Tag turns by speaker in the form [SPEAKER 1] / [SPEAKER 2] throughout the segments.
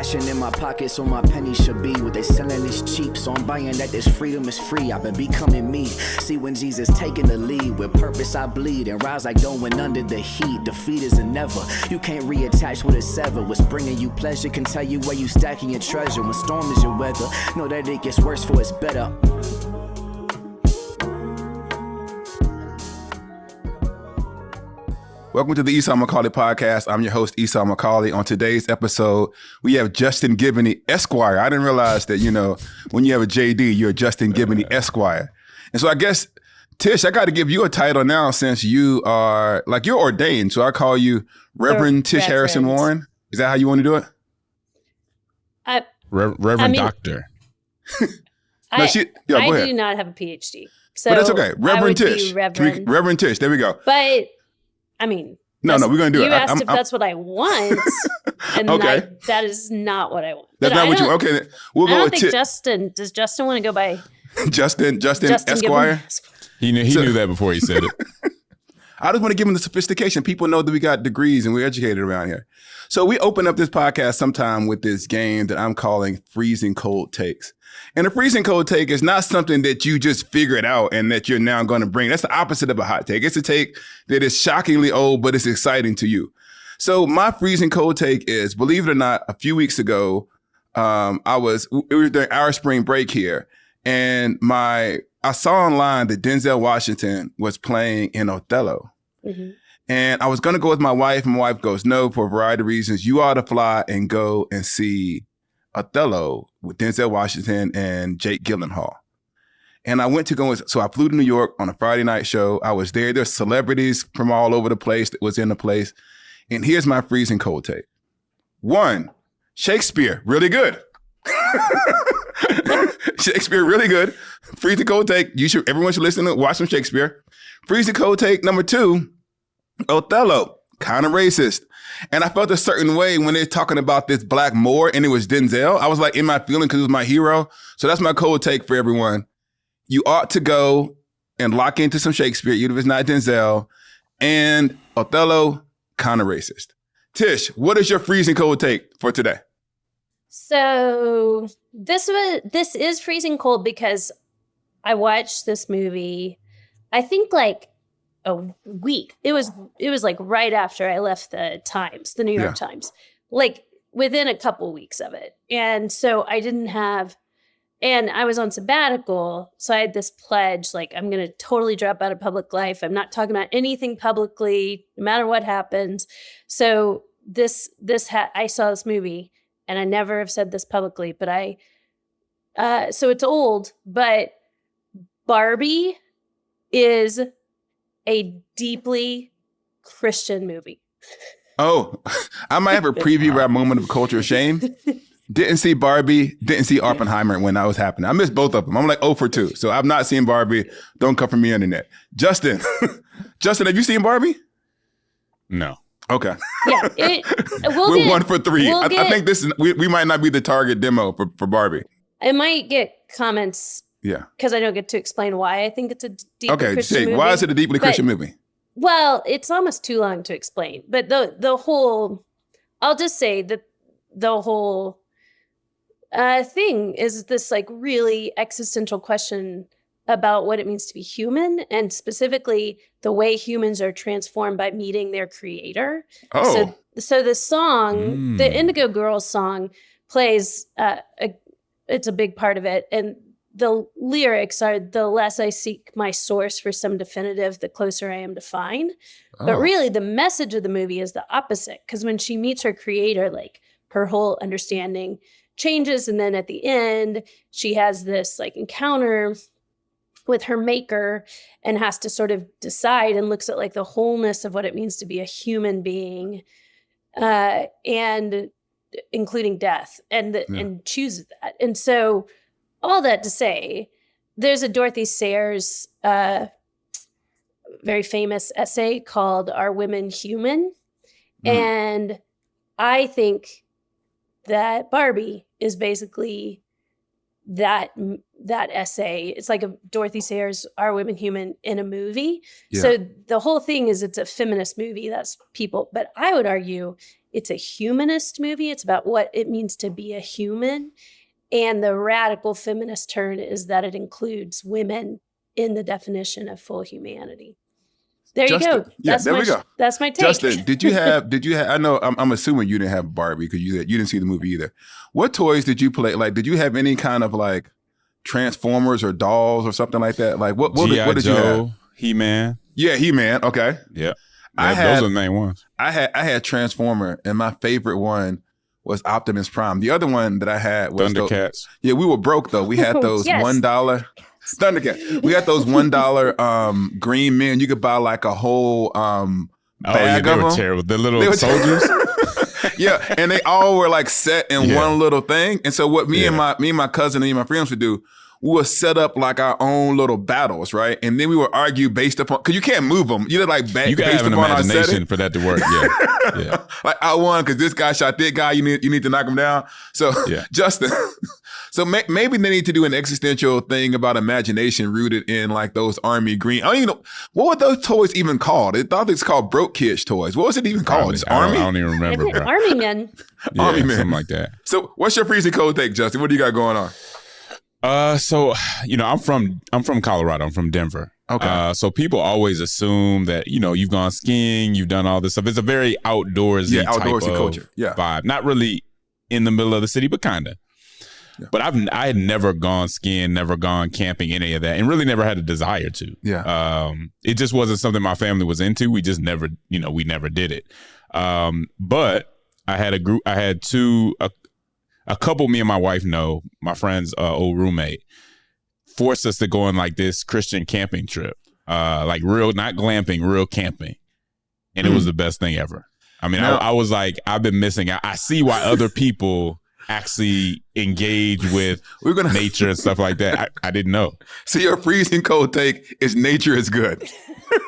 [SPEAKER 1] Cashing in my pockets so my pennies should be. What they selling is cheap, so I'm buying that this freedom is free. I've been becoming me. See when Jesus taking the lead. With purpose I bleed and rise like going under the heat. Defeat is a never. You can't reattach with a sever. What's bringing you pleasure can tell you where you stacking your treasure. When storm is your weather, know that it gets worse for it's better.
[SPEAKER 2] Welcome to the Esau McCaulley podcast. I'm your host, Esau McCaulley. On today's episode, we have Justin Giboney, Esquire. I didn't realize that, when you have a JD, you're Justin Giboney, Esquire. And so I guess, Tish, I got to give you a title now since you are, you're ordained. So I call you Reverend Tish Harrison Warren. Is that how you want to do it?
[SPEAKER 3] Reverend Doctor.
[SPEAKER 2] I
[SPEAKER 4] do not have a PhD. So
[SPEAKER 2] but that's okay. Reverend Tish. Reverend Tish. There we go.
[SPEAKER 4] But no,
[SPEAKER 2] we're going to do it.
[SPEAKER 4] You asked if that's what I want, and
[SPEAKER 2] okay.
[SPEAKER 4] that is not what I want.
[SPEAKER 2] That's not what you want. Okay, we'll go with
[SPEAKER 4] Justin. Does Justin want to go by
[SPEAKER 2] Justin Esquire?
[SPEAKER 3] He knew that before he said it.
[SPEAKER 2] I just want to give him the sophistication. People know that we got degrees and we're educated around here. So we open up this podcast sometime with this game that I'm calling Freezing Cold Takes. And a freezing cold take is not something that you just figured out and that you're now going to bring. That's the opposite of a hot take. It's a take that is shockingly old, but it's exciting to you. So my freezing cold take is, believe it or not, a few weeks ago, it was during our spring break here, and I saw online that Denzel Washington was playing in Othello. Mm-hmm. And I was going to go with my wife, and my wife goes, no, for a variety of reasons. You ought to fly and go and see Othello with Denzel Washington and Jake Gyllenhaal. And I went to go, so I flew to New York on a Friday night show. I was there. There's celebrities from all over the place that was in the place. And here's my freezing cold take. 1, Shakespeare, really good. Shakespeare, really good. Freezing cold take. Everyone should listen to watch some Shakespeare. Freezing cold take number 2, Othello, kind of racist. And I felt a certain way when they're talking about this black Moor and it was Denzel. I was like in my feeling because it was my hero. So that's my cold take for everyone. You ought to go and lock into some Shakespeare, even if it's not Denzel. And Othello, kind of racist. Tish, what is your freezing cold take for today?
[SPEAKER 4] So this is freezing cold because I watched this movie, I think a week. It was right after I left the Times, the New York Times, within a couple weeks of it. And so and I was on sabbatical. So I had this pledge, I'm going to totally drop out of public life. I'm not talking about anything publicly, no matter what happens. So I saw this movie and I never have said this publicly, but so it's old, but Barbie is a deeply Christian movie.
[SPEAKER 2] Oh, I might have a preview of a moment of cultural shame. Didn't see Barbie, didn't see Oppenheimer when that was happening. I missed both of them. I'm 0 for 2. So I've not seen Barbie. Don't come for me on the net. Justin, have you seen Barbie?
[SPEAKER 3] No.
[SPEAKER 2] Okay.
[SPEAKER 4] Yeah.
[SPEAKER 2] We're 1 for 3. I think this is, we might not be the target demo for Barbie.
[SPEAKER 4] I might get comments. Yeah. Because I don't get to explain why I think it's a deeply Christian movie.
[SPEAKER 2] Why is it a deeply Christian movie?
[SPEAKER 4] Well, it's almost too long to explain. But the whole, I'll just say that the whole thing is this really existential question about what it means to be human, and specifically the way humans are transformed by meeting their creator.
[SPEAKER 2] Oh.
[SPEAKER 4] So the song, the Indigo Girls song plays, it's a big part of it. And the lyrics are, the less I seek my source for some definitive, the closer I am to find. Oh. But really the message of the movie is the opposite. Because when she meets her creator, her whole understanding changes. And then at the end, she has this encounter with her maker and has to sort of decide, and looks at the wholeness of what it means to be a human being, and including death, and chooses that. And so all that to say, there's a Dorothy Sayers very famous essay called Are Women Human? And I think that Barbie is basically that essay. It's like a Dorothy Sayers Are Women Human in a movie. Yeah. So the whole thing is it's a feminist movie. That's people. But I would argue it's a humanist movie. It's about what it means to be a human. And the radical feminist turn is that it includes women in the definition of full humanity. There you go.
[SPEAKER 2] Yeah, there we go.
[SPEAKER 4] That's my take.
[SPEAKER 2] Justin, did you have, I know, I'm assuming you didn't have Barbie because you didn't see the movie either. What toys did you play? Like, did you have any kind of like Transformers or dolls or something like that? Like, what did you have?
[SPEAKER 3] He-Man.
[SPEAKER 2] Yeah, He-Man. Okay.
[SPEAKER 3] Yeah.
[SPEAKER 2] Those
[SPEAKER 3] are the main ones.
[SPEAKER 2] I had Transformer, and my favorite one was Optimus Prime. The other one that I had was
[SPEAKER 3] Thundercats.
[SPEAKER 2] Yeah, we were broke though. We had those
[SPEAKER 4] Yes.
[SPEAKER 2] $1 Thundercat. We had those $1 green men. You could buy like a whole bag
[SPEAKER 3] they
[SPEAKER 2] of
[SPEAKER 3] were
[SPEAKER 2] them.
[SPEAKER 3] terrible. The little soldiers.
[SPEAKER 2] Yeah, and they all were like set in one little thing. And so what me and my cousin and my friends would do, we would set up like our own little battles, right? And then we would argue based upon, because you can't move them. You like
[SPEAKER 3] you gotta have an imagination for that to work. Yeah.
[SPEAKER 2] Like I won because this guy shot that guy. You need to knock him down. So Justin, so maybe they need to do an existential thing about imagination rooted in like those army green. I don't even know what were those toys even called. I thought it's called broke kids toys. What was it even called? It's army.
[SPEAKER 3] I don't even remember. Bro.
[SPEAKER 4] Army men.
[SPEAKER 2] Army men,
[SPEAKER 3] something like that.
[SPEAKER 2] So what's your freezing cold take, Justin? What do you got going on?
[SPEAKER 3] So I'm from Colorado. I'm from Denver.
[SPEAKER 2] Okay.
[SPEAKER 3] So people always assume that you've gone skiing, you've done all this stuff. It's a very outdoorsy type of
[SPEAKER 2] culture. Yeah.
[SPEAKER 3] Vibe. Not really in the middle of the city, but kind of. Yeah. But I had never gone skiing, never gone camping, any of that, and really never had a desire to.
[SPEAKER 2] Yeah.
[SPEAKER 3] It just wasn't something my family was into. We just never, we never did it. But I had a group. I had a couple me and my wife know, my friend's old roommate, forced us to go on like this Christian camping trip. Like real, not glamping, real camping. And it was the best thing ever. I mean, I was like, I've been missing out. I see why other people actually engage with nature and stuff like that. I didn't know.
[SPEAKER 2] So your freezing cold take is nature is good.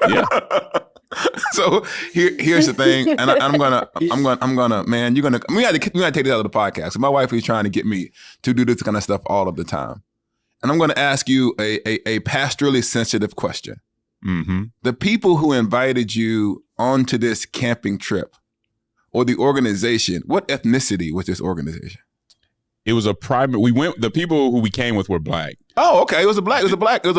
[SPEAKER 3] Yeah.
[SPEAKER 2] So here's the thing, and I'm gonna, man, we gotta take this out of the podcast. My wife is trying to get me to do this kind of stuff all of the time, and I'm gonna ask you a pastorally sensitive question.
[SPEAKER 3] Mm-hmm.
[SPEAKER 2] The people who invited you onto this camping trip, or the organization, what ethnicity was this organization?
[SPEAKER 3] It was a private. The people who we came with were black.
[SPEAKER 2] Oh, okay. It was a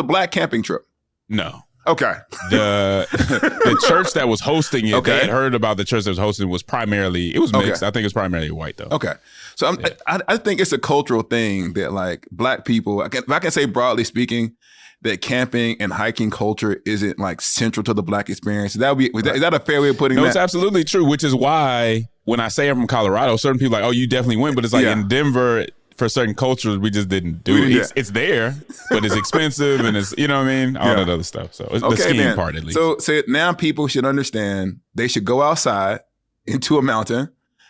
[SPEAKER 2] black camping trip.
[SPEAKER 3] No.
[SPEAKER 2] Okay.
[SPEAKER 3] The church that was hosting it, they had heard about the church that was hosting it was primarily, it was mixed. I think it was primarily white though.
[SPEAKER 2] Okay. So I think it's a cultural thing that like black people, if I can say broadly speaking, that camping and hiking culture isn't like central to the black experience. Is that a fair way of putting that?
[SPEAKER 3] No, it's absolutely true, which is why when I say I'm from Colorado, certain people are like, oh, you definitely went. But it's like in Denver, for certain cultures, we just didn't do it. It's there, but it's expensive and it's, you know what I mean? All that other stuff. So it's the skiing part at least.
[SPEAKER 2] So now people should understand they should go outside into a mountain,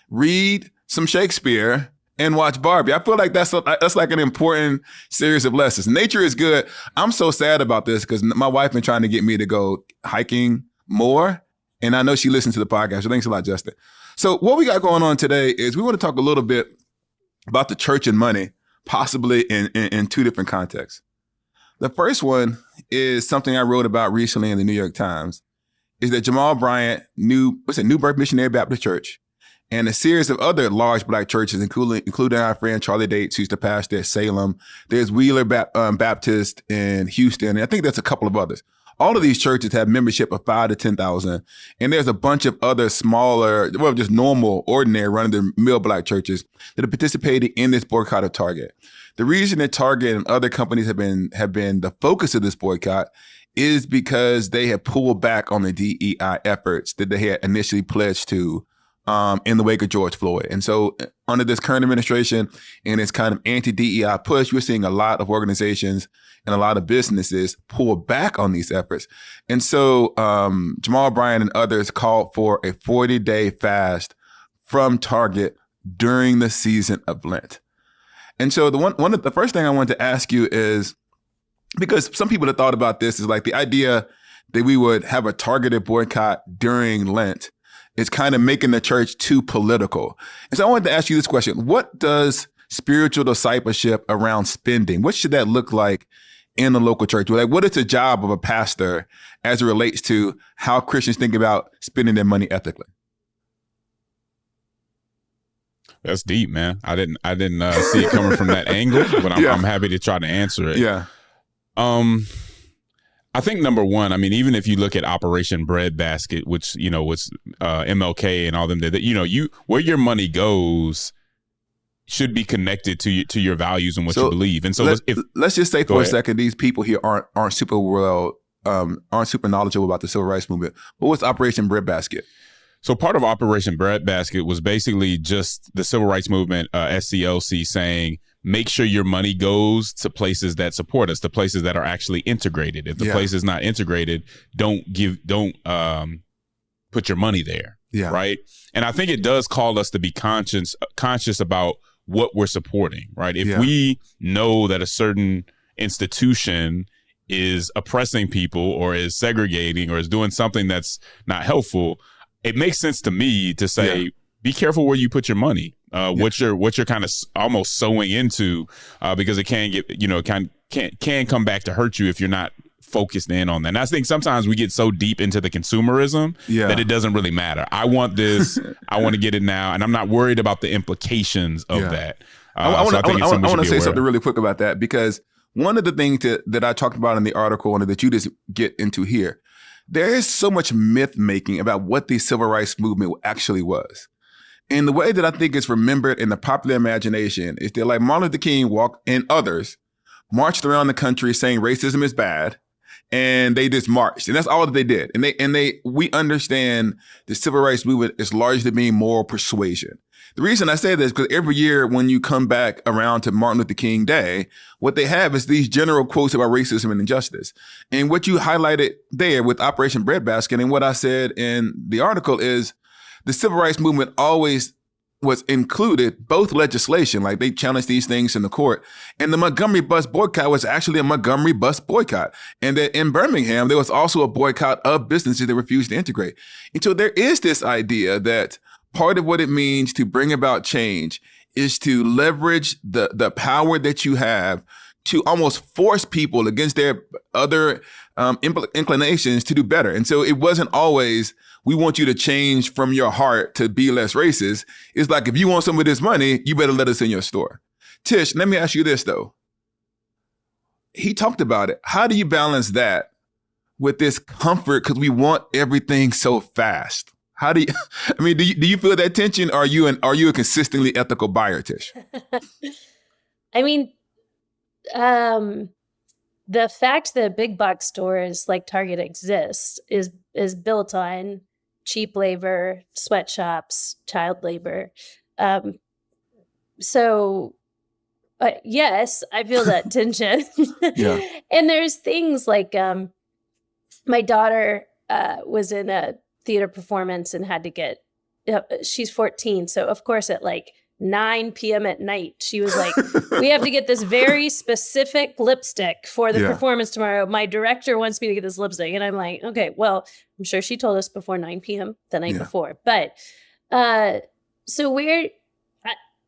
[SPEAKER 2] read some Shakespeare, and watch Barbie. I feel like that's like an important series of lessons. Nature is good. I'm so sad about this because my wife been trying to get me to go hiking more. And I know she listens to the podcast. So thanks a lot, Justin. So what we got going on today is we want to talk a little bit about the church and money, possibly in two different contexts. The first one is something I wrote about recently in the New York Times, is that Jamal Bryant, New Birth Missionary Baptist Church, and a series of other large black churches, including our friend Charlie Dates, who used to pastor at Salem. There's Wheeler Baptist in Houston, and I think there's a couple of others. All of these churches have membership of 5,000 to 10,000. And there's a bunch of other smaller, just normal, ordinary, run-of-the-mill black churches that are participating in this boycott of Target. The reason that Target and other companies have been the focus of this boycott is because they have pulled back on the DEI efforts that they had initially pledged to in the wake of George Floyd. And so under this current administration and its kind of anti-DEI push, we're seeing a lot of organizations and a lot of businesses pull back on these efforts. And so Jamal Bryant and others called for a 40-day fast from Target during the season of Lent. And so the first thing I wanted to ask you is, because some people have thought about this, is like the idea that we would have a targeted boycott during Lent is kind of making the church too political. And so I wanted to ask you this question. What does spiritual discipleship around spending, what should that look like in the local church? Like, what is the job of a pastor as it relates to how Christians think about spending their money ethically?
[SPEAKER 3] That's deep, man. I didn't see it coming from that angle, but I'm happy to try to answer it.
[SPEAKER 2] Yeah.
[SPEAKER 3] I think number one, I mean, even if you look at Operation Breadbasket, which, was MLK and all them, that, where your money goes should be connected to your values and what you believe. And so
[SPEAKER 2] let's just say for a second, these people here aren't super knowledgeable about the civil rights movement. But what's Operation Breadbasket?
[SPEAKER 3] So part of Operation Breadbasket was basically just the civil rights movement, SCLC, saying, make sure your money goes to places that support us, to places that are actually integrated. If the place is not integrated, don't put your money there. Yeah. Right. And I think it does call us to be conscious about what we're supporting. Right. If we know that a certain institution is oppressing people or is segregating or is doing something that's not helpful, it makes sense to me to say, be careful where you put your money. What you're kind of almost sowing into, because it can get, can come back to hurt you if you're not focused in on that. And I think sometimes we get so deep into the consumerism that it doesn't really matter. I want this, I want to get it now, and I'm not worried about the implications of that.
[SPEAKER 2] I want to say something really quick about that, because one of the things that I talked about in the article and that you just get into here, there is so much myth making about what the civil rights movement actually was. And the way that I think it's remembered in the popular imagination is that, like, Martin Luther King and others marched around the country saying racism is bad, and they just marched, and that's all that they did. And we understand the civil rights movement is largely being moral persuasion. The reason I say this is because every year when you come back around to Martin Luther King Day, what they have is these general quotes about racism and injustice. And what you highlighted there with Operation Breadbasket and what I said in the article is the civil rights movement always was included both legislation, like they challenged these things in the court, and the Montgomery bus boycott was actually a Montgomery bus boycott. And that in Birmingham, there was also a boycott of businesses that refused to integrate. And so there is this idea that part of what it means to bring about change is to leverage the power that you have to almost force people against their other inclinations to do better. And so it wasn't always, we want you to change from your heart to be less racist. It's like, if you want some of this money, you better let us in your store. Tish, let me ask you this, though. He talked about it. How do you balance that with this comfort? Because we want everything so fast. How do you, I mean, do you feel that tension? Are you a consistently ethical buyer, Tish?
[SPEAKER 4] I mean, the fact that big box stores like Target exist is built on cheap labor, sweatshops, child labor. So yes, I feel that tension. Yeah. And there's things like my daughter was in a theater performance and had to get, she's 14. So of course at like 9 p.m. at night, she was like, we have to get this very specific lipstick for the performance tomorrow. My director wants me to get this lipstick. And I'm like, okay, well, I'm sure she told us before 9 p.m. the night before. But so where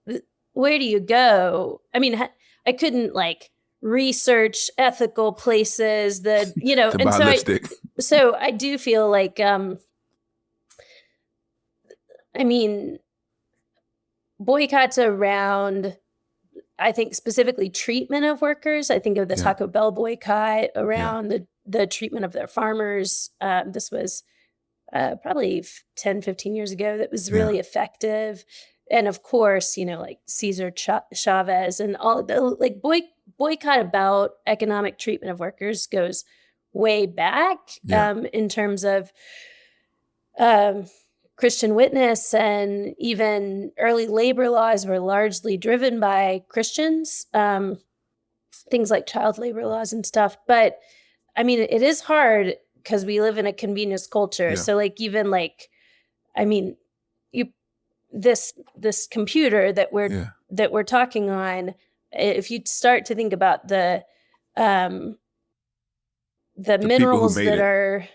[SPEAKER 4] do you go? I mean, I couldn't like research ethical places that, and so I do feel like, I mean, boycotts around, I think specifically treatment of workers. I think of the Taco Bell boycott around the treatment of their farmers. This was probably 10, 15 years ago that was really effective. And of course, like Cesar Chavez and all the like boycott about economic treatment of workers goes way back in terms of Christian witness, and even early labor laws were largely driven by Christians, things like child labor laws and stuff. But I mean, it is hard because we live in a convenience culture. Yeah. So like, even like, I mean, this computer that we're talking on, if you start to think about the minerals that are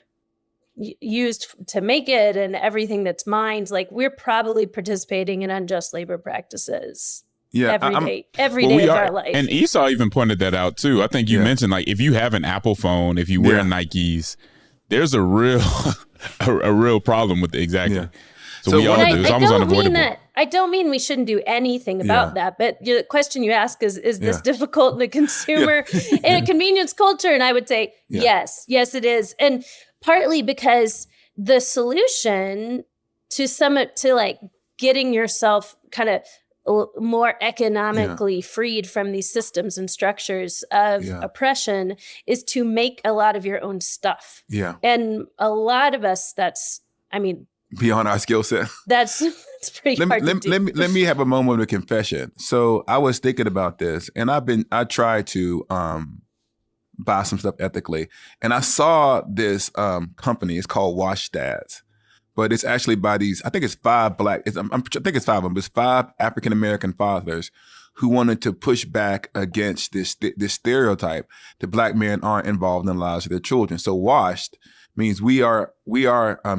[SPEAKER 4] used to make it and everything that's mined, like we're probably participating in unjust labor practices every day of our life.
[SPEAKER 3] And Esau even pointed that out too. I think you mentioned, like, if you have an Apple phone, if you wear Nikes, there's a real problem with it. Exactly. So we all do. It's almost unavoidable.
[SPEAKER 4] I don't mean we shouldn't do anything about that, but the question you ask is this difficult in the consumer in a convenience culture? And I would say, yes, it is. And partly because the solution to like getting yourself kind of more economically freed from these systems and structures of oppression is to make a lot of your own stuff. Yeah. And a lot of us,
[SPEAKER 2] beyond our skill set.
[SPEAKER 4] That's pretty hard to do.
[SPEAKER 2] Let me have a moment of confession. So I was thinking about this, and I tried to buy some stuff ethically, and I saw this company. It's called Wash Dads, but it's actually by these. I think it's five I think it's five of them. It's five African American fathers who wanted to push back against this stereotype that Black men aren't involved in the lives of their children. So Washed means we are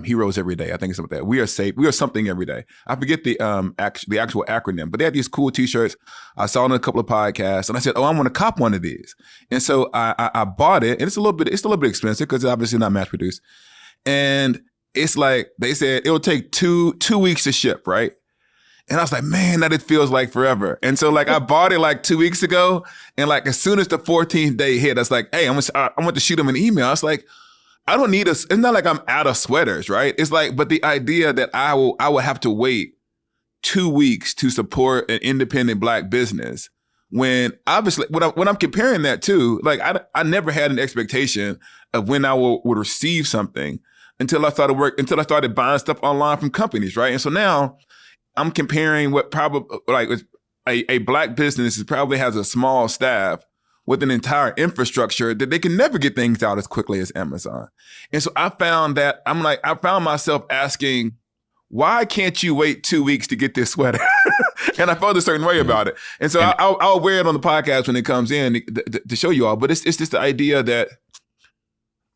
[SPEAKER 2] heroes every day. I think it's something like that. We are safe. We are something every day. I forget the actual acronym, but they had these cool T-shirts. I saw it on a couple of podcasts, and I said, "Oh, I want to cop one of these." And so I bought it, and it's a little bit expensive because it's obviously not mass produced. And it's like they said it'll take two weeks to ship, right? And I was like, man, that it feels like forever. And so like I bought it like 2 weeks ago, and like as soon as the 14th day hit, I was like, hey, I want to shoot them an email. I was like, I don't need it's not like I'm out of sweaters, right? It's like, but the idea that I would have to wait 2 weeks to support an independent Black business, when obviously, when I'm comparing that to, like, I never had an expectation of when I would receive something until I started buying stuff online from companies, right? And so now I'm comparing what probably, like, a Black business probably has a small staff with an entire infrastructure that they can never get things out as quickly as Amazon. And so I found myself asking, why can't you wait 2 weeks to get this sweater? And I felt a certain way about it. And so I'll wear it on the podcast when it comes in to show you all. But it's just the idea that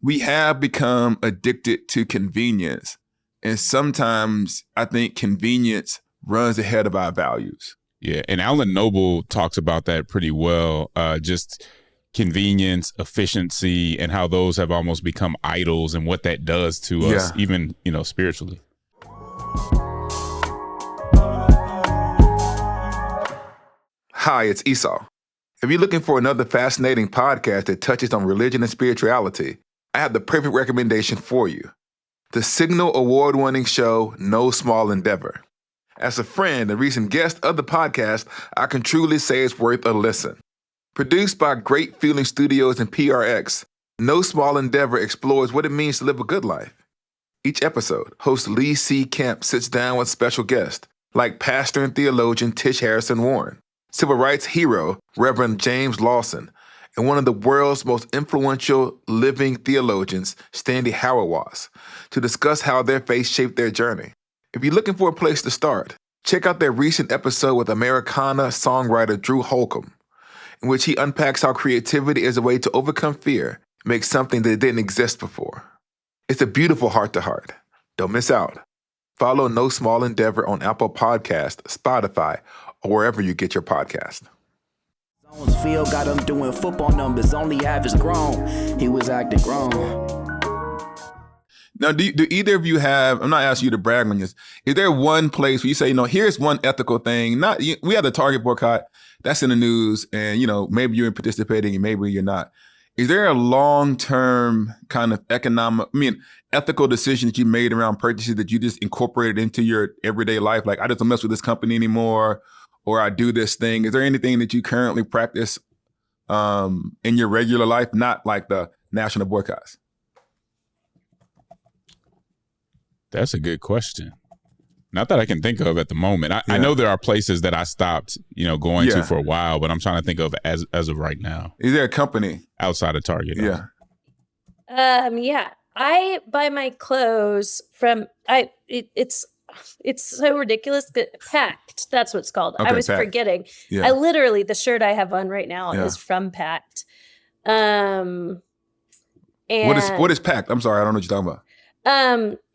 [SPEAKER 2] we have become addicted to convenience. And sometimes I think convenience runs ahead of our values.
[SPEAKER 3] Yeah, and Alan Noble talks about that pretty well, just convenience, efficiency, and how those have almost become idols and what that does to us, even, spiritually.
[SPEAKER 2] Hi, it's Esau. If you're looking for another fascinating podcast that touches on religion and spirituality, I have the perfect recommendation for you. The Signal award-winning show, No Small Endeavor. As a friend and recent guest of the podcast, I can truly say it's worth a listen. Produced by Great Feeling Studios and PRX, No Small Endeavor explores what it means to live a good life. Each episode, host Lee C. Kemp sits down with special guests, like pastor and theologian Tish Harrison Warren, civil rights hero Reverend James Lawson, and one of the world's most influential living theologians, Stanley Hauerwas, to discuss how their faith shaped their journey. If you're looking for a place to start, check out their recent episode with Americana songwriter Drew Holcomb, in which he unpacks how creativity is a way to overcome fear, make something that didn't exist before. It's a beautiful heart-to-heart. Don't miss out. Follow No Small Endeavor on Apple Podcasts, Spotify, or wherever you get your podcast.
[SPEAKER 1] Field got him doing football numbers, only average grown. He was acting grown.
[SPEAKER 2] Now, do either of you have, I'm not asking you to brag on this, is there one place where you say, here's one ethical thing, we have the Target boycott, that's in the news, and, maybe you're participating and maybe you're not. Is there a long-term kind of ethical decision that you made around purchases that you just incorporated into your everyday life? Like, I just don't mess with this company anymore, or I do this thing. Is there anything that you currently practice in your regular life, not like the national boycotts?
[SPEAKER 3] That's a good question. Not that I can think of at the moment. I know there are places that I stopped, going to for a while, but I'm trying to think of as of right now.
[SPEAKER 2] Is there a company
[SPEAKER 3] outside of Target?
[SPEAKER 2] Yeah.
[SPEAKER 4] I buy my clothes from it's so ridiculous. Packed. That's what it's called.
[SPEAKER 2] Okay,
[SPEAKER 4] I was
[SPEAKER 2] Packed.
[SPEAKER 4] forgetting.
[SPEAKER 2] Yeah.
[SPEAKER 4] I literally, the shirt I have on right now is from Packed. And
[SPEAKER 2] what is Packed? I'm sorry, I don't know what you're talking about.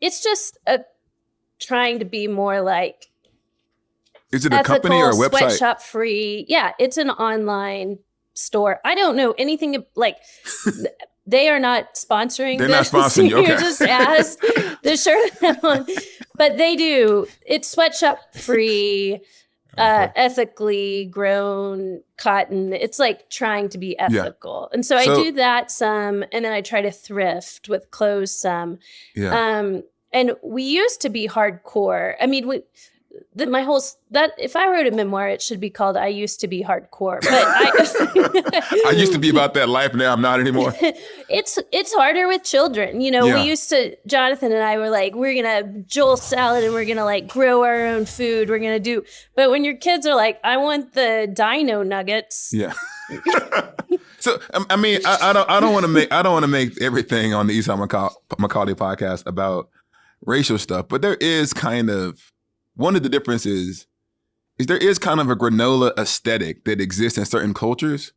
[SPEAKER 4] It's just trying to be more like,
[SPEAKER 2] is it a company or a website?
[SPEAKER 4] Sweatshop free. Yeah, it's an online store. I don't know anything like they are not sponsoring.
[SPEAKER 2] They're not sponsoring you. Okay.
[SPEAKER 4] You just asked the shirt on. But they do. It's sweatshop free, ethically grown cotton. It's like trying to be ethical. And so I do that some, and then I try to thrift with clothes some.
[SPEAKER 2] Yeah.
[SPEAKER 4] And we used to be hardcore. I mean, if I wrote a memoir, it should be called "I Used to Be Hardcore." But
[SPEAKER 2] I used to be about that life. Now I'm not anymore.
[SPEAKER 4] It's harder with children. You know, we used to. Jonathan and I were like, we're gonna Joel salad, and we're gonna like grow our own food. We're gonna do. But when your kids are like, I want the dino nuggets.
[SPEAKER 2] Yeah. So I mean, I don't want to make everything on the Esau McCaulley podcast about racial stuff, but there is kind of one of the differences is there is kind of a granola aesthetic that exists in certain cultures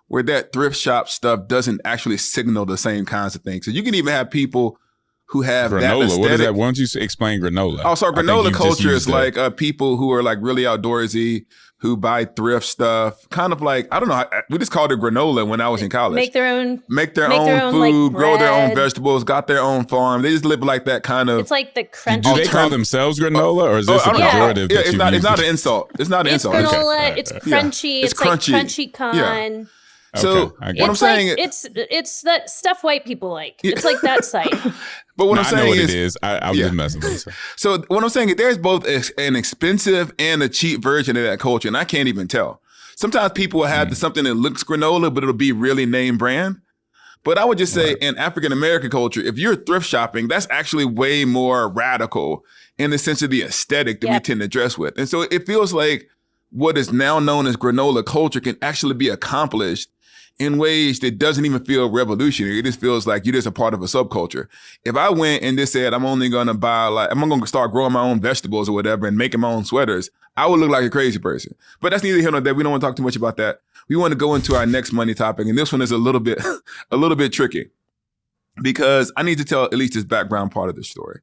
[SPEAKER 2] where that thrift shop stuff doesn't actually signal the same kinds of things. So you can even have people who have
[SPEAKER 3] granola.
[SPEAKER 2] That aesthetic.
[SPEAKER 3] What is that? Why don't you explain granola?
[SPEAKER 2] Oh, so granola culture is like people who are like really outdoorsy, who buy thrift stuff, kind of like, I don't know, we just called it granola when I was in college.
[SPEAKER 4] Make their own
[SPEAKER 2] food,
[SPEAKER 4] like,
[SPEAKER 2] grow their own
[SPEAKER 4] bread.
[SPEAKER 2] vegetables, got their own farm. They just live like that kind of.
[SPEAKER 4] It's like the crunchy.
[SPEAKER 3] Do they call themselves granola, or is this a pejorative?
[SPEAKER 2] Yeah, it's not an insult. It's not an insult.
[SPEAKER 4] It's granola. It's crunchy. It's crunchy. Like crunchy con.
[SPEAKER 2] Yeah. So what I'm saying
[SPEAKER 4] it's that stuff white people like. It's like that site.
[SPEAKER 2] But what I'm saying
[SPEAKER 3] I know what it is. I'm just messing with you.
[SPEAKER 2] So what I'm saying is there's both an expensive and a cheap version of that culture, and I can't even tell. Sometimes people will have something that looks granola, but it'll be really name brand. But I would just say in African American culture, if you're thrift shopping, that's actually way more radical in the sense of the aesthetic that we tend to dress with. And so it feels like what is now known as granola culture can actually be accomplished in ways that doesn't even feel revolutionary. It just feels like you're just a part of a subculture. If I went and just said, I'm only going to start growing my own vegetables or whatever and making my own sweaters, I would look like a crazy person. But that's neither here nor there. We don't want to talk too much about that. We want to go into our next money topic. And this one is a little bit tricky because I need to tell at least this background part of the story.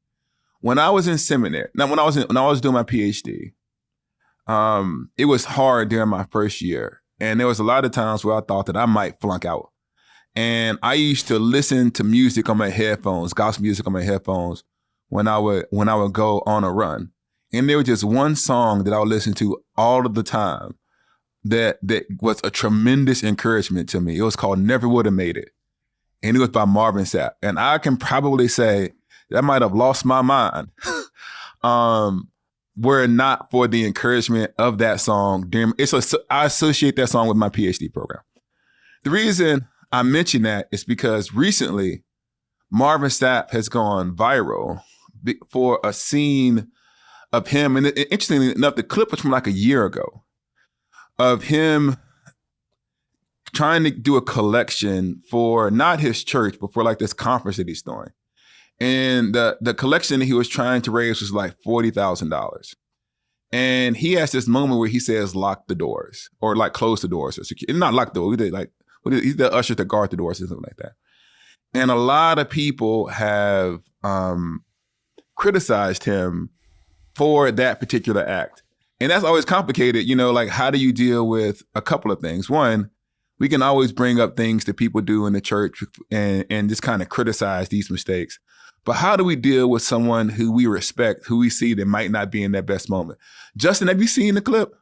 [SPEAKER 2] When I was in seminary, when I was doing my PhD, it was hard during my first year. And there was a lot of times where I thought that I might flunk out. And I used to listen to music on my headphones, gospel music on my headphones, when I would go on a run. And there was just one song that I would listen to all of the time that was a tremendous encouragement to me. It was called Never Would Have Made It. And it was by Marvin Sapp. And I can probably say that I might have lost my mind were it not for the encouragement of that song. I associate that song with my PhD program. The reason I mention that is because recently Marvin Sapp has gone viral for a scene of him. And interestingly enough, the clip was from like a year ago of him trying to do a collection for not his church, but for like this conference that he's throwing. And the collection that he was trying to raise was like $40,000. And he has this moment where he says, lock the doors or like close the doors. Or not lock the doors. He's the usher to guard the doors or something like that. And a lot of people have criticized him for that particular act. And that's always complicated. You know, like how do you deal with a couple of things? One, we can always bring up things that people do in the church and just kind of criticize these mistakes. But how do we deal with someone who we respect, who we see that might not be in their best moment? Justin, have you seen the clip?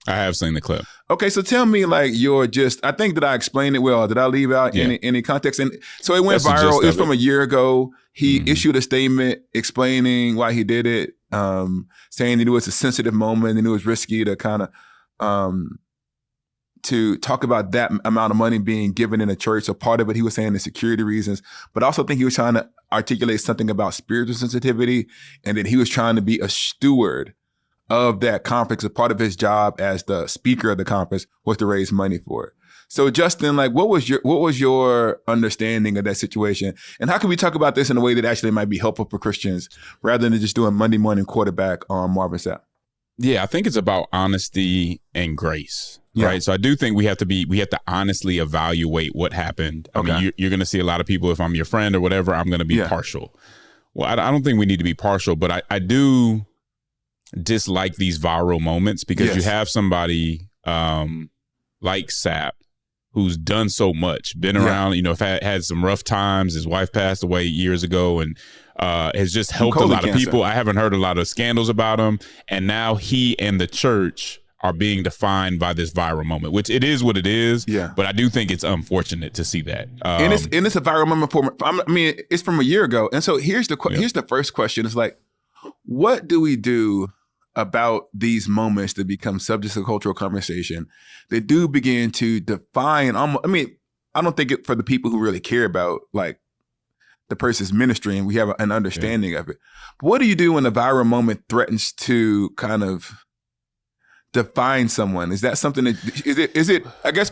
[SPEAKER 3] I have seen the clip.
[SPEAKER 2] Okay, so tell me like I think that I explained it well. Did I leave out any context? And so it went viral. It was from a year ago. He issued a statement explaining why he did it, saying that it was a sensitive moment and it was risky to kind of to talk about that amount of money being given in a church. So part of it, he was saying the security reasons, but I also think he was trying to articulate something about spiritual sensitivity and that he was trying to be a steward of that conference. A part of his job as the speaker of the conference was to raise money for it. So Justin, like what was your understanding of that situation? And how can we talk about this in a way that actually might be helpful for Christians rather than just doing Monday morning quarterback on Marvin Sapp?
[SPEAKER 3] Yeah, I think it's about honesty and grace.
[SPEAKER 2] Yeah.
[SPEAKER 3] Right. So I do think we have to honestly evaluate what happened. I mean, you're going to see a lot of people, if I'm your friend or whatever, I'm going to be partial. Well, I don't think we need to be partial, but I do dislike these viral moments because you have somebody like Sapp who's done so much, been around, you know, had some rough times. His wife passed away years ago and has just helped a lot of people. I haven't heard a lot of scandals about him. And now he and the church are being defined by this viral moment, which it is what it is.
[SPEAKER 2] Yeah.
[SPEAKER 3] But I do think it's unfortunate to see that.
[SPEAKER 2] And it's a viral moment it's from a year ago. And so here's the first question. It's like, what do we do about these moments that become subjects of cultural conversation that do begin to define, I don't think it for the people who really care about like the person's ministry and we have an understanding of it. But what do you do when a viral moment threatens to kind of define someone? Is that something that, is it, I guess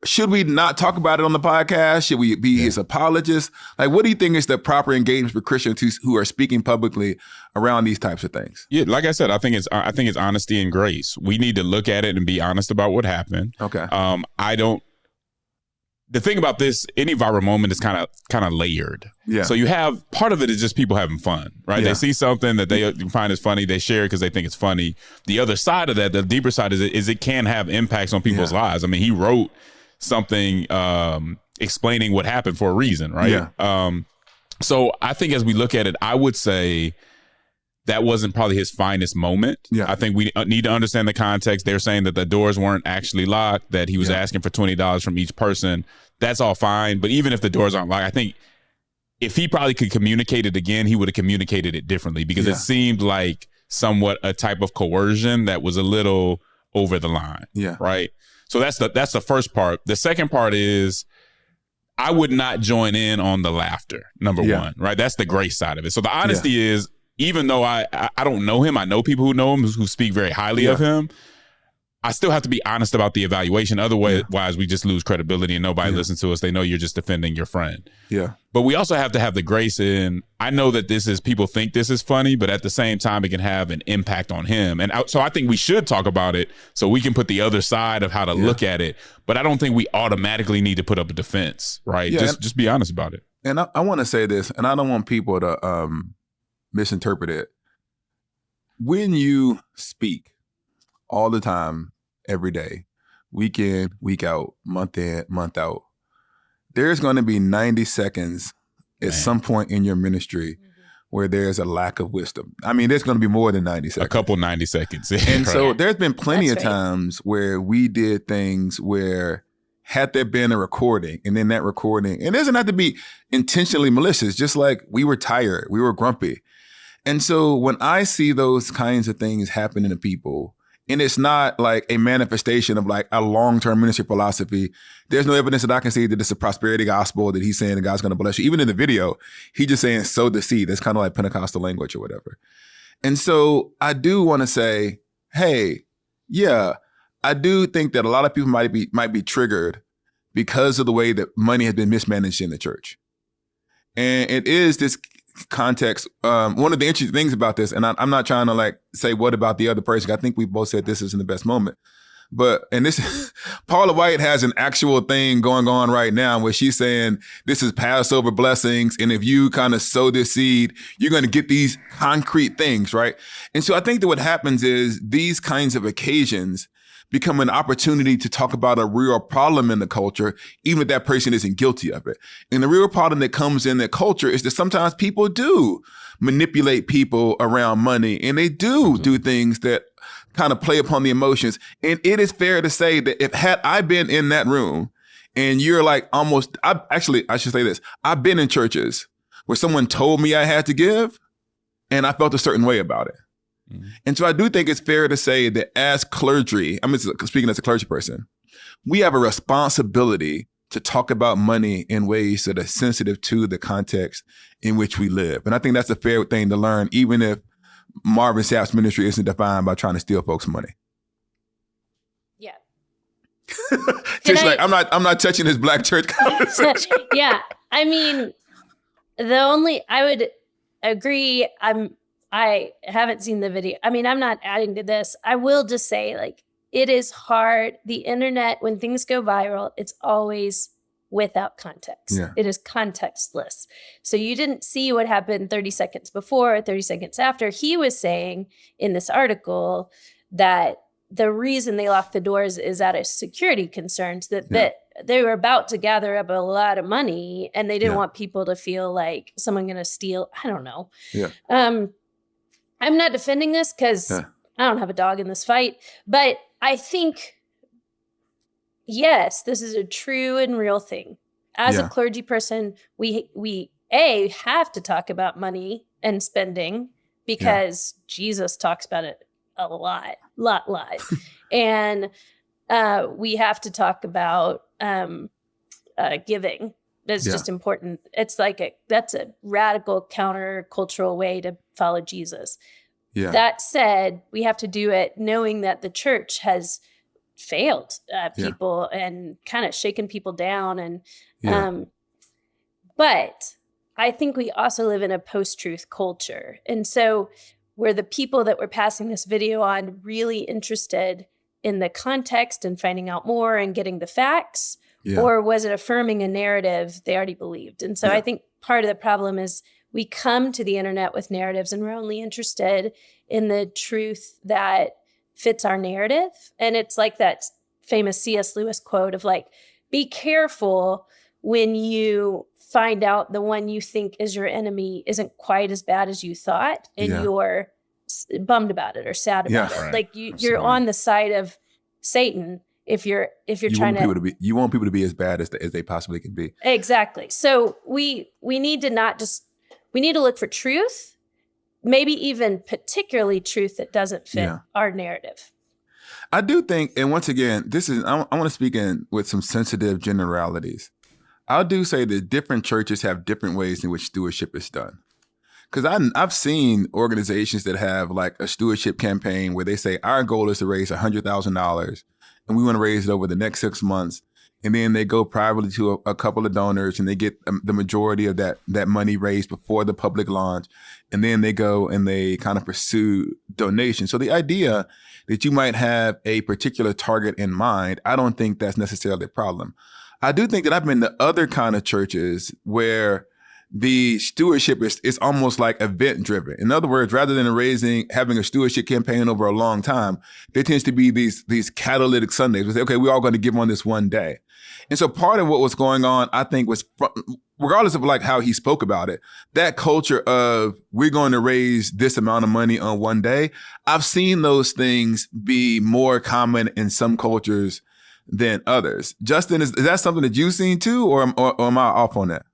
[SPEAKER 2] should we not talk about it on the podcast? Should we be his apologists? Like, what do you think is the proper engagement for Christians who are speaking publicly around these types of things?
[SPEAKER 3] Yeah, like I said, I think it's honesty and grace. We need to look at it and be honest about what happened.
[SPEAKER 2] Okay.
[SPEAKER 3] The thing about this, any viral moment is kind of layered.
[SPEAKER 2] Yeah.
[SPEAKER 3] So you have, part of it is just people having fun, right?
[SPEAKER 2] Yeah.
[SPEAKER 3] They see something that they find is funny, they share it because they think it's funny. The other side of that, the deeper side is it can have impacts on people's lives. I mean, he wrote something explaining what happened for a reason, right?
[SPEAKER 2] Yeah.
[SPEAKER 3] So I think as we look at it, I would say that wasn't probably his finest moment.
[SPEAKER 2] Yeah.
[SPEAKER 3] I think we need to understand the context. They're saying that the doors weren't actually locked, that he was asking for $20 from each person. That's all fine. But even if the doors aren't locked, I think if he probably could communicate it again, he would have communicated it differently because it seemed like somewhat a type of coercion that was a little over the line.
[SPEAKER 2] Yeah.
[SPEAKER 3] Right. So that's the first part. The second part is I would not join in on the laughter, number one, right? That's the grace side of it. So the honesty is, even though I don't know him, I know people who know him who speak very highly of him. I still have to be honest about the evaluation. Otherwise, we just lose credibility and nobody listens to us. They know you're just defending your friend.
[SPEAKER 2] Yeah.
[SPEAKER 3] But we also have to have the grace in, I know that people think this is funny, but at the same time, it can have an impact on him. And so I think we should talk about it so we can put the other side of how to look at it. But I don't think we automatically need to put up a defense, right?
[SPEAKER 2] Yeah,
[SPEAKER 3] just be honest about it.
[SPEAKER 2] And I want to say this, and I don't want people to misinterpret it. When you speak all the time, every day, week in, week out, month in, month out, there's going to be 90 seconds at some point in your ministry where there's a lack of wisdom. I mean, there's going to be more than 90 seconds.
[SPEAKER 3] A couple 90 seconds.
[SPEAKER 2] And so there's been plenty of times where we did things where had there been a recording and then that recording, and it doesn't have to be intentionally malicious, just like we were tired, we were grumpy. And so when I see those kinds of things happening to people, and it's not like a manifestation of like a long-term ministry philosophy, there's no evidence that I can see that it's a prosperity gospel, that he's saying that God's going to bless you. Even in the video, he's just saying, sow the seed. That's kind of like Pentecostal language or whatever. And so I do want to say, hey, I do think that a lot of people might be triggered because of the way that money has been mismanaged in the church. And it is this context. One of the interesting things about this, and I'm not trying to like say what about the other person. I think we both said this isn't the best moment. And this, Paula White has an actual thing going on right now where she's saying this is Passover blessings. And if you kind of sow this seed, you're going to get these concrete things, right? And so I think that what happens is these kinds of occasions become an opportunity to talk about a real problem in the culture, even if that person isn't guilty of it. And the real problem that comes in the culture is that sometimes people do manipulate people around money, and they do things that kind of play upon the emotions. And it is fair to say that had I been in that room and you're like I should say this, I've been in churches where someone told me I had to give and I felt a certain way about it. And so I do think it's fair to say that as clergy, I'm speaking as a clergy person, we have a responsibility to talk about money in ways that are sensitive to the context in which we live. And I think that's a fair thing to learn, even if Marvin Sapp's ministry isn't defined by trying to steal folks' money.
[SPEAKER 4] Yeah.
[SPEAKER 2] Just I'm not touching his black church conversation.
[SPEAKER 4] Yeah. I mean, I would agree. I haven't seen the video. I mean, I'm not adding to this. I will just say, like, it is hard. The internet, when things go viral, it's always without context.
[SPEAKER 2] Yeah.
[SPEAKER 4] It is contextless. So you didn't see what happened 30 seconds before or 30 seconds after. He was saying in this article that the reason they locked the doors is out of security concerns, that they were about to gather up a lot of money, and they didn't
[SPEAKER 2] Yeah.
[SPEAKER 4] want people to feel like someone going to steal. I don't know.
[SPEAKER 2] Yeah.
[SPEAKER 4] I'm not defending this because
[SPEAKER 2] Yeah.
[SPEAKER 4] I don't have a dog in this fight, but I think, yes, this is a true and real thing. As
[SPEAKER 2] Yeah.
[SPEAKER 4] a clergy person, we have to talk about money and spending because Jesus talks about it a lot. And we have to talk about giving. That's just important. It's like that's a radical countercultural way to follow Jesus.
[SPEAKER 2] Yeah.
[SPEAKER 4] That said, we have to do it knowing that the church has failed people and kind of shaken people down. And but I think we also live in a post-truth culture. And so were the people that were passing this video on really interested in the context and finding out more and getting the facts?
[SPEAKER 2] Yeah.
[SPEAKER 4] Or was it affirming a narrative they already believed? And so I think part of the problem is we come to the internet with narratives and we're only interested in the truth that fits our narrative. And it's like that famous C.S. Lewis quote of like, be careful when you find out the one you think is your enemy isn't quite as bad as you thought, and you're bummed about it or sad about it.
[SPEAKER 2] Right.
[SPEAKER 4] Like you're on the side of Satan if you're trying to
[SPEAKER 2] you want people to be as bad as they possibly can be.
[SPEAKER 4] Exactly. So we need to we need to look for truth, maybe even particularly truth that doesn't fit our narrative.
[SPEAKER 2] I do think, and once again, I want to speak in with some sensitive generalities. I do say that different churches have different ways in which stewardship is done. Because I've seen organizations that have like a stewardship campaign where they say our goal is to raise $100,000 and we want to raise it over the next 6 months. And then they go privately to a couple of donors and they get the majority of that money raised before the public launch. And then they go and they kind of pursue donations. So the idea that you might have a particular target in mind, I don't think that's necessarily a problem. I do think that I've been to other kind of churches where the stewardship is almost like event driven. In other words, rather than having a stewardship campaign over a long time, there tends to be these catalytic Sundays. We say, okay, we're all going to give on this one day. And so part of what was going on, I think, was regardless of like how he spoke about it, that culture of we're going to raise this amount of money on one day. I've seen those things be more common in some cultures than others. Justin, is that something that you've seen too, or am I off on that?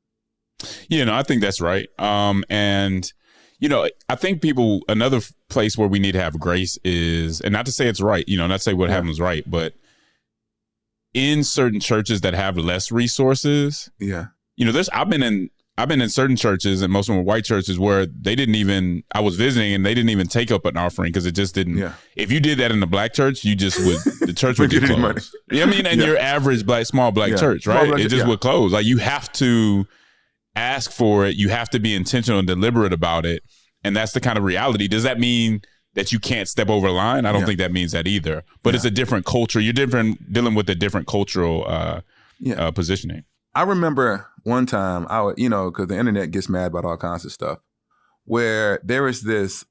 [SPEAKER 3] Yeah, no, I think that's right. And, I think another place where we need to have grace is, and not to say it's right, not to say what happens right, but in certain churches that have less resources, I've been in certain churches, and most of them were white churches, where I was visiting and they didn't even take up an offering because it just didn't. Yeah. If you did that in the black church, the church would get closed. You know what I mean? And your average small black church, right? It just would close. Like you have to ask for it. You have to be intentional and deliberate about it. And that's the kind of reality. Does that mean that you can't step over the line? I don't think that means that either. But it's a different culture. You're dealing with a different cultural positioning.
[SPEAKER 2] I remember one time, because the internet gets mad about all kinds of stuff, where there was this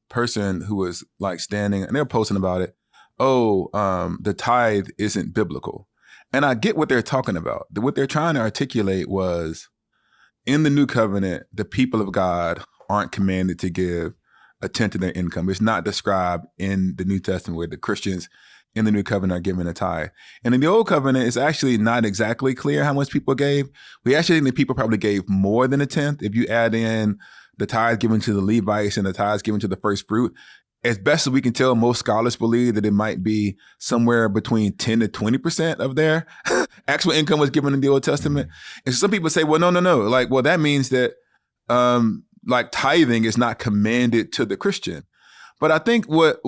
[SPEAKER 2] person who was like standing, and they were posting about it. The tithe isn't biblical. And I get what they're talking about. What they're trying to articulate was, in the new covenant, the people of God aren't commanded to give a tenth of their income. It's not described in the New Testament where the Christians in the new covenant are given a tithe. And in the old covenant, it's actually not exactly clear how much people gave. We actually think that people probably gave more than a tenth. If you add in the tithe given to the Levites and the tithes given to the first fruit, as best as we can tell, most scholars believe that it might be somewhere between 10 to 20% of their actual income was given in the Old Testament. And so some people say, well, no. Like, well, that means that tithing is not commanded to the Christian. But I think what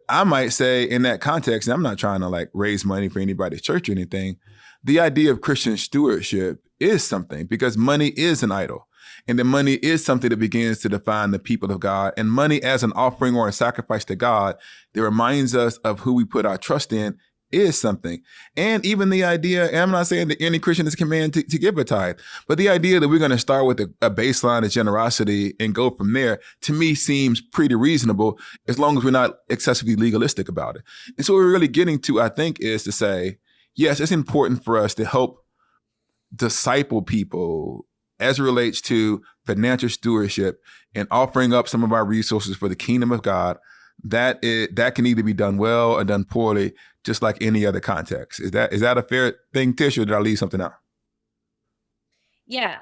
[SPEAKER 2] I might say in that context, and I'm not trying to raise money for anybody's church or anything, the idea of Christian stewardship is something, because money is an idol. And the money is something that begins to define the people of God. And money as an offering or a sacrifice to God that reminds us of who we put our trust in is something. And even the idea, and I'm not saying that any Christian is commanded to give a tithe, but the idea that we're going to start with a baseline of generosity and go from there, to me seems pretty reasonable, as long as we're not excessively legalistic about it. And so what we're really getting to, I think, is to say, yes, it's important for us to help disciple people as it relates to financial stewardship and offering up some of our resources for the kingdom of God. That can either be done well or done poorly, just like any other context. Is that a fair thing, Tish, or did I leave something out?
[SPEAKER 4] Yeah.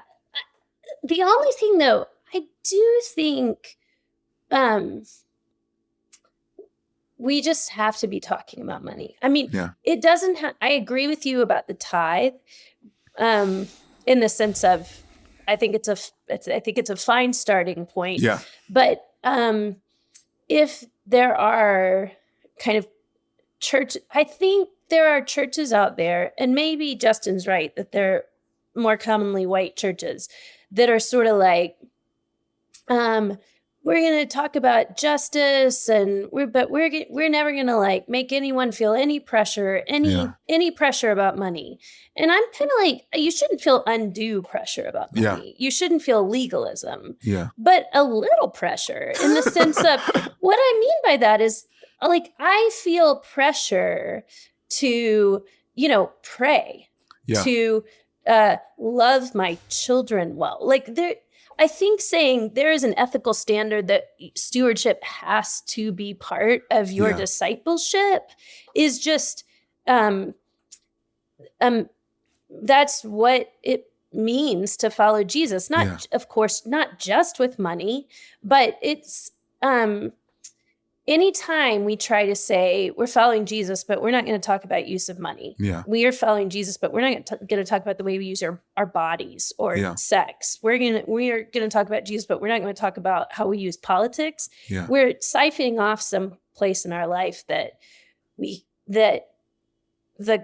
[SPEAKER 4] The only thing, though, I do think we just have to be talking about money. I mean, it doesn't I agree with you about the tithe in the sense of I think it's a fine starting point.
[SPEAKER 2] Yeah.
[SPEAKER 4] But if there are kind of I think there are churches out there, and maybe Justin's right, that they're more commonly white churches that are sort of like, we're going to talk about justice, and we're never going to like make anyone feel any pressure, any pressure about money. And I'm kind of like, you shouldn't feel undue pressure about money.
[SPEAKER 2] Yeah.
[SPEAKER 4] You shouldn't feel legalism.
[SPEAKER 2] Yeah.
[SPEAKER 4] But a little pressure in the sense of what I mean by that is like, I feel pressure to, pray, to love my children well. Like I think saying there is an ethical standard that stewardship has to be part of your discipleship is just, that's what it means to follow Jesus. Of course, not just with money, but it's, anytime we try to say we're following Jesus, but we're not going to talk about use of money. Yeah. We are following Jesus, but we're not going to talk about the way we use our bodies or sex. We are going to talk about Jesus, but we're not going to talk about how we use politics. Yeah. We're siphoning off some place in our life that the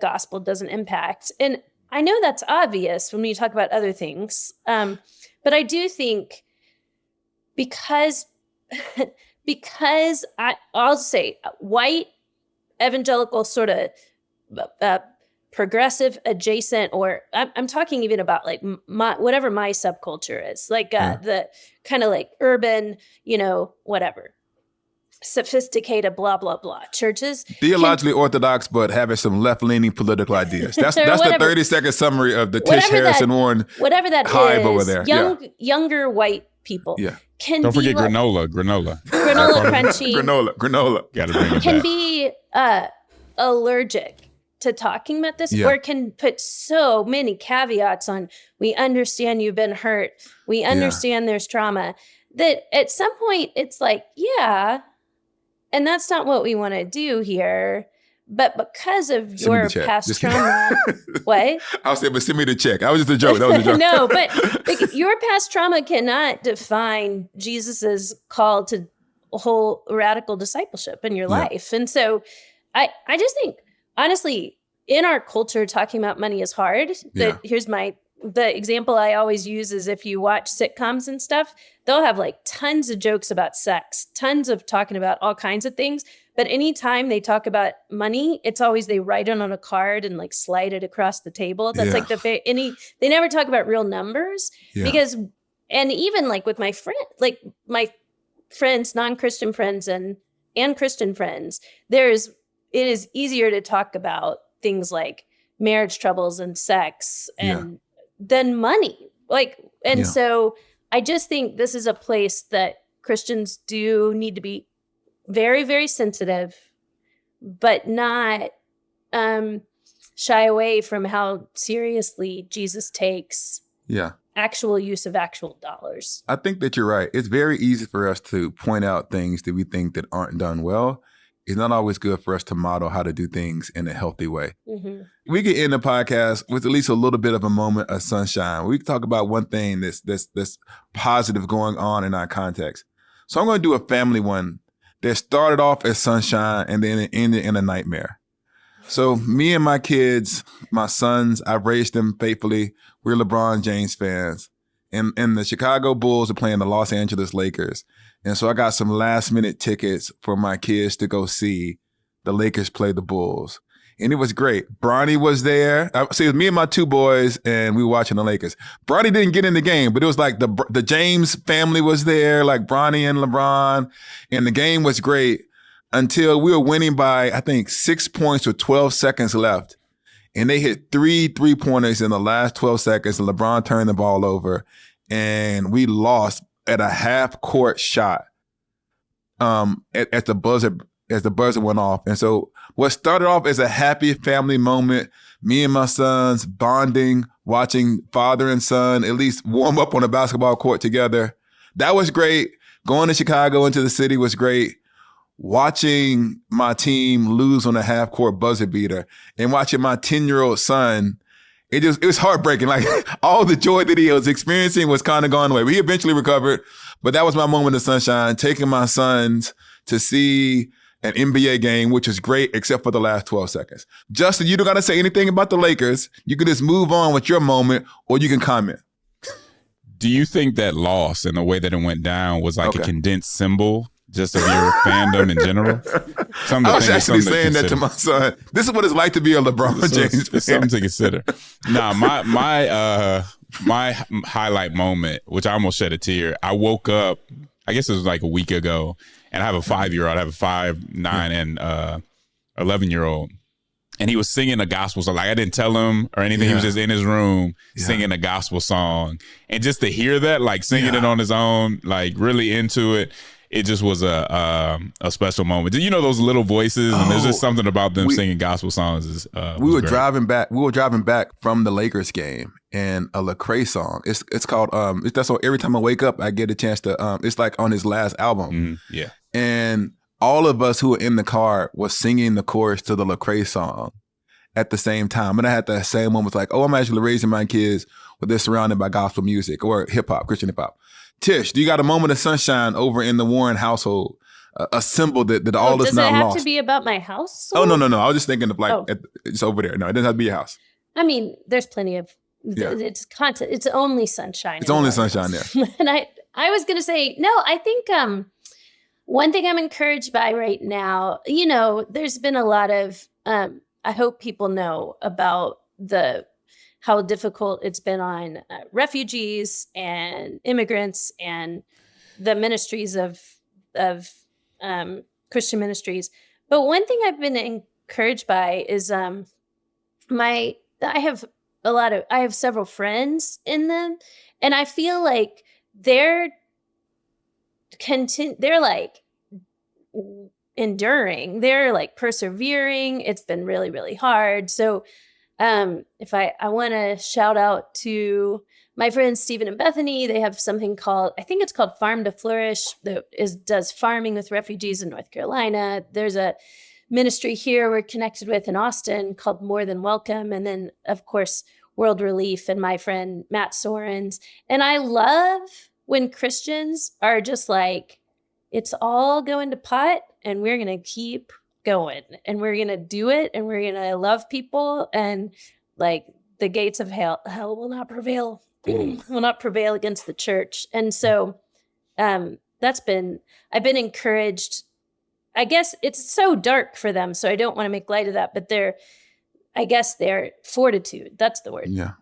[SPEAKER 4] gospel doesn't impact. And I know that's obvious when we talk about other things. But I do think because I'll say white, evangelical, sort of progressive, adjacent, or I'm talking even about like whatever my subculture is, like the kind of like urban, whatever, sophisticated, blah, blah, blah. Churches.
[SPEAKER 2] Theologically orthodox, but having some left-leaning political ideas. That's the 30-second summary of the Tish Harrison Warren
[SPEAKER 4] whatever that
[SPEAKER 2] hive
[SPEAKER 4] is,
[SPEAKER 2] over there.
[SPEAKER 4] Younger white people.
[SPEAKER 2] Yeah.
[SPEAKER 3] Don't forget granola
[SPEAKER 4] crunchy.
[SPEAKER 2] granola.
[SPEAKER 3] Gotta bring it
[SPEAKER 4] can
[SPEAKER 3] back.
[SPEAKER 4] be allergic to talking about this, or can put so many caveats on. We understand you've been hurt. We understand there's trauma. That at some point it's like, and that's not what we want to do here. But because of your past trauma, what?
[SPEAKER 2] I'll say, but send me the check. That was just a joke.
[SPEAKER 4] No, but like, your past trauma cannot define Jesus's call to whole radical discipleship in your life. And so I just think, honestly, in our culture, talking about money is hard. Here's the example I always use is if you watch sitcoms and stuff, they'll have like tons of jokes about sex, tons of talking about all kinds of things. But anytime they talk about money, it's always they write it on a card and like slide it across the table. That's like they never talk about real numbers because, and even like with my friends, non-Christian friends and Christian friends, it is easier to talk about things like marriage troubles and sex and than money. So I just think this is a place that Christians do need to be very, very sensitive, but not shy away from how seriously Jesus takes actual use of actual dollars.
[SPEAKER 2] I think that you're right. It's very easy for us to point out things that we think that aren't done well. It's not always good for us to model how to do things in a healthy way. Mm-hmm. We could end the podcast with at least a little bit of a moment of sunshine. We can talk about one thing that's positive going on in our context. So I'm going to do a family one that started off as sunshine and then it ended in a nightmare. So me and my kids, my sons, I've raised them faithfully. We're LeBron James fans. And the Chicago Bulls are playing the Los Angeles Lakers. And so I got some last minute tickets for my kids to go see the Lakers play the Bulls. And it was great. Bronny was there. So it was me and my two boys, and we were watching the Lakers. Bronny didn't get in the game, but it was like the James family was there, like Bronny and LeBron. And the game was great until we were winning by, I think, 6 points with 12 seconds left. and they hit 3 3-pointers in the last 12 seconds, and LeBron turned the ball over, and we lost at a half-court shot at the buzzer as the buzzer went off. And so what started off as a happy family moment, me and my sons bonding, watching father and son at least warm up on a basketball court together. That was great. Going to Chicago into the city was great. Watching my team lose on a half-court buzzer beater and watching my 10-year-old son, it was heartbreaking. Like all the joy that he was experiencing was kind of gone away. We eventually recovered, but that was my moment of sunshine, taking my sons to see an NBA game, which is great, except for the last 12 seconds. Justin, you don't got to say anything about the Lakers. You can just move on with your moment, or you can comment.
[SPEAKER 3] Do you think that loss and the way that it went down was like a condensed symbol just of your fandom in general?
[SPEAKER 2] I was actually saying that to my son. This is what it's like to be a LeBron James fan.
[SPEAKER 3] It's something to consider. Nah, my highlight moment, which I almost shed a tear, I woke up, I guess it was like a week ago, and I have a 5-year-old. I have a 5, 9, and 11-year-old. And he was singing a gospel song. Like I didn't tell him or anything. He was just in his room singing a gospel song. And just to hear that, like singing it on his own, like really into it, it just was a special moment. You know those little voices, and there's just something about them singing gospel songs.
[SPEAKER 2] We were driving back from the Lakers game, and a Lecrae song. It's called that's on every time I wake up, I get a chance to. It's like on his last album.
[SPEAKER 3] Yeah,
[SPEAKER 2] and all of us who were in the car was singing the chorus to the Lecrae song at the same time, and I had that same moment. Like, oh, I'm actually raising my kids with they're surrounded by gospel music or hip hop, Christian hip hop. Tish, do you got a moment of sunshine over in the Warren household? A symbol that all is not lost. Does it have
[SPEAKER 4] to be about my house?
[SPEAKER 2] Oh, no. I was just thinking of like, it's over there. No, it doesn't have to be your house.
[SPEAKER 4] I mean, there's plenty of, it's content. It's only sunshine.
[SPEAKER 2] It's only sunshine there.
[SPEAKER 4] And I was going to say, no, I think one thing I'm encouraged by right now, there's been a lot of, I hope people know about how difficult it's been on refugees and immigrants and the ministries of Christian ministries. But one thing I've been encouraged by is I have several friends in them, and I feel like they're like enduring, they're like persevering. It's been really, really hard. So if I want to shout out to my friends Stephen and Bethany, they have something called, I think it's called Farm to Flourish, that does farming with refugees in North Carolina. There's a ministry here we're connected with in Austin called More Than Welcome. And then, of course, World Relief and my friend Matt Sorens. And I love when Christians are just like, it's all going to pot and we're going to keep going and we're going to do it and we're going to love people, and like the gates of hell will not prevail, will not prevail against the church. And so I've been encouraged. I guess it's so dark for them, so I don't want to make light of that, but their fortitude, that's the word.
[SPEAKER 2] Yeah.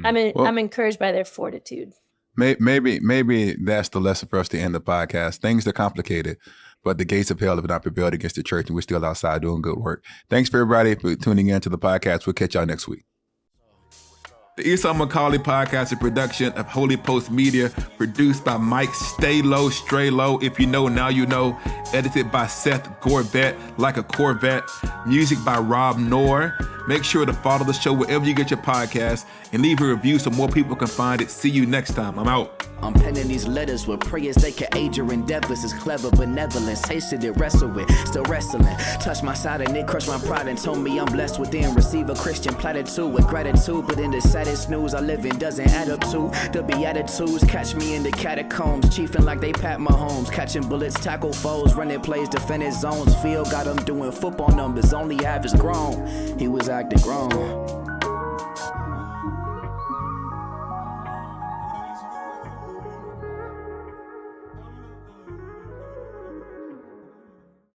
[SPEAKER 4] I'm encouraged by their fortitude.
[SPEAKER 2] Maybe that's the lesson for us to end the podcast. Things are complicated, but the gates of hell have not prevailed against the church, and we're still outside doing good work. Thanks for everybody for tuning in to the podcast. We'll catch y'all next week. The Esau McCaulley podcast is a production of Holy Post Media, produced by Mike Stay Low, Stray Low. If you know, now you know. Edited by Seth Gorbett, like a Corvette. Music by Rob Knorr. Make sure to follow the show wherever you get your podcast and leave a review so more people can find it. See you next time. I'm out.
[SPEAKER 1] I'm penning these letters with prayers they can aid your endeavors. It's clever benevolence, tasted it, wrestle with, still wrestling. Touch my side and it crushed my pride and told me I'm blessed within. Receive a Christian platitude with gratitude, but in the saddest news I live in doesn't add up to the Beatitudes. Catch me in the catacombs, chiefing like they Pat Mahomes, catching bullets, tackle foes, running plays, defending zones. Field got them doing football numbers, only average grown. He was acting grown.